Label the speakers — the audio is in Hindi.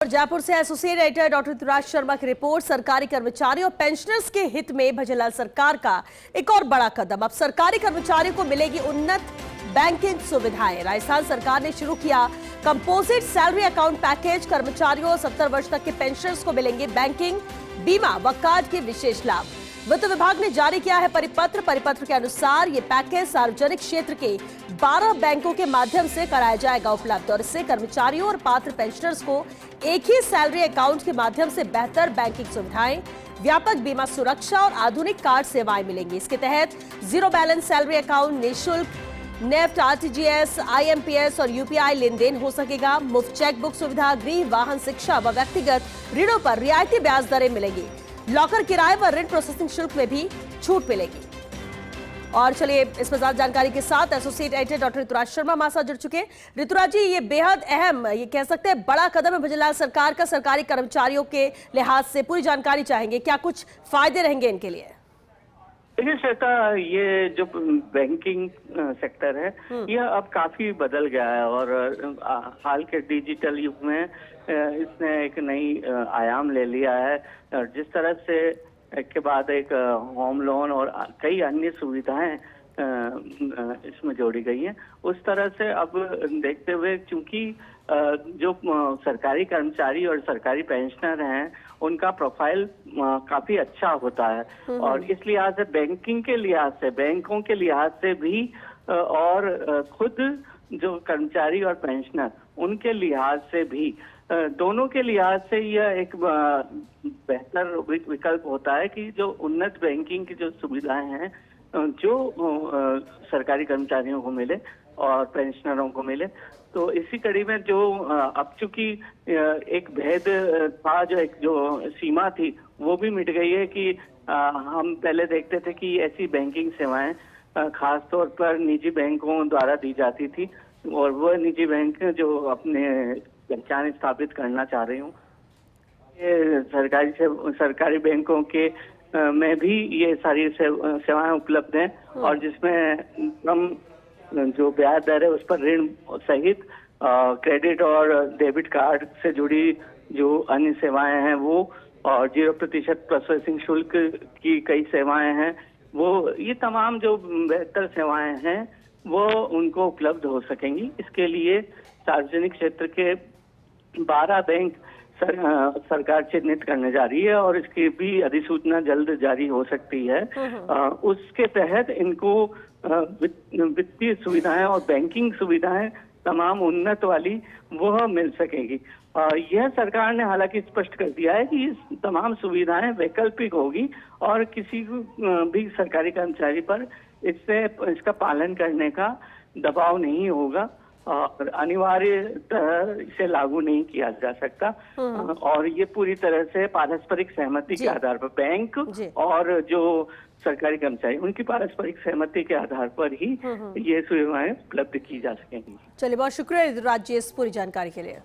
Speaker 1: और जयपुर से associate editor doctor Rituraj Sharma की रिपोर्ट। सरकारी कर्मचारियों और पेंशनर्स के हित में भजनलाल सरकार का एक और बड़ा कदम। अब सरकारी कर्मचारियों को मिलेगी उन्नत बैंकिंग सुविधाएं। राजस्थान सरकार ने शुरू किया कंपोजिट सैलरी अकाउंट पैकेज। कर्मचारियों 70 वर्ष तक के पेंशनर्स को मिलेंगे बैंकिंग, बीमा व कार्ड के विशेष लाभ। वित्त विभाग ने जारी किया है परिपत्र के अनुसार ये पैकेज सार्वजनिक क्षेत्र के 12 बैंकों के माध्यम से कराया जाएगा उपलब्ध, और इससे कर्मचारियों और पात्र पेंशनर्स को एक ही सैलरी अकाउंट के माध्यम से बेहतर बैंकिंग सुविधाएं, व्यापक बीमा सुरक्षा और आधुनिक कार्ड सेवाएं मिलेंगी। इसके तहत जीरो बैलेंस सैलरी अकाउंट, निःशुल्क नेफ्ट, आरटीजीएस, आईएमपीएस और यूपीआई लेन देन हो सकेगा। मुफ्त चेकबुक सुविधा, गृह, वाहन, शिक्षा व व्यक्तिगत ऋणों पर रियायती ब्याज दरें मिलेंगी। लॉकर किराए व ऋण प्रोसेसिंग शुल्क में भी छूट मिलेगी। और चलिए इस पर ज्यादा जानकारी के साथ associate editor doctor Rituraj Sharma हमारे साथ जुड़ चुके हैं। ऋतुराज जी, ये बेहद अहम, ये कह सकते हैं बड़ा कदम है भजनलाल सरकार का सरकारी कर्मचारियों के लिहाज से। पूरी जानकारी चाहेंगे, क्या कुछ फायदे रहेंगे इनके लिए?
Speaker 2: देखिए श्वेता, ये जो बैंकिंग सेक्टर है यह अब काफी बदल गया है और हाल के डिजिटल युग में इसने एक नई आयाम ले लिया है। जिस तरह से एक के बाद एक होम लोन और कई अन्य सुविधाएं इसमें जोड़ी गई हैं, उस तरह से अब देखते हुए चूंकि जो सरकारी कर्मचारी और सरकारी पेंशनर हैं उनका प्रोफाइल काफी अच्छा होता है और इस लिहाज से बैंकिंग के लिहाज से, बैंकों के लिहाज से भी और खुद जो कर्मचारी और पेंशनर उनके लिहाज से भी, दोनों के लिहाज से यह एक बेहतर विकल्प होता है कि जो उन्नत बैंकिंग की जो सुविधाएं हैं जो सरकारी कर्मचारियों को मिले और पेंशनरों को मिले। तो इसी कड़ी में जो अब चूंकि एक भेद था, जो सीमा थी वो भी मिट गई है कि हम पहले देखते थे कि ऐसी बैंकिंग सेवाएं खास तौर पर निजी बैंकों द्वारा दी जाती थी और वो निजी बैंक जो अपने पहचान स्थापित करना चाह रही हूँ, ये सरकारी बैंकों के में भी ये सारी सेवाएं उपलब्ध हैं और जिसमें कम जो ब्याज दर है उस पर ऋण सहित क्रेडिट और डेबिट कार्ड से जुड़ी जो अन्य सेवाएं हैं वो, और 0% प्रोसेसिंग शुल्क की कई सेवाएं हैं वो, ये तमाम जो बेहतर सेवाएं हैं वो उनको उपलब्ध हो सकेंगी। इसके लिए सार्वजनिक क्षेत्र के 12 बैंक सरकार चिन्हित करने जा रही है और इसकी भी अधिसूचना जल्द जारी हो सकती है। उसके तहत इनको वित्तीय सुविधाएं और बैंकिंग सुविधाएं तमाम उन्नत वाली वह मिल सकेगी। यह सरकार ने हालांकि स्पष्ट कर दिया है कि इस तमाम सुविधाएं वैकल्पिक होगी और किसी भी सरकारी कर्मचारी पर इसका पालन करने का दबाव नहीं होगा और अनिवार्य इसे लागू नहीं किया जा सकता। और ये पूरी तरह से पारस्परिक सहमति के आधार पर बैंक और जो सरकारी कर्मचारी उनकी पारस्परिक सहमति के आधार पर ही ये सुविधाएं उपलब्ध की जा सकेंगी।
Speaker 1: चलिए, बहुत शुक्रिया ऋतुराज जी इस पूरी जानकारी के लिए।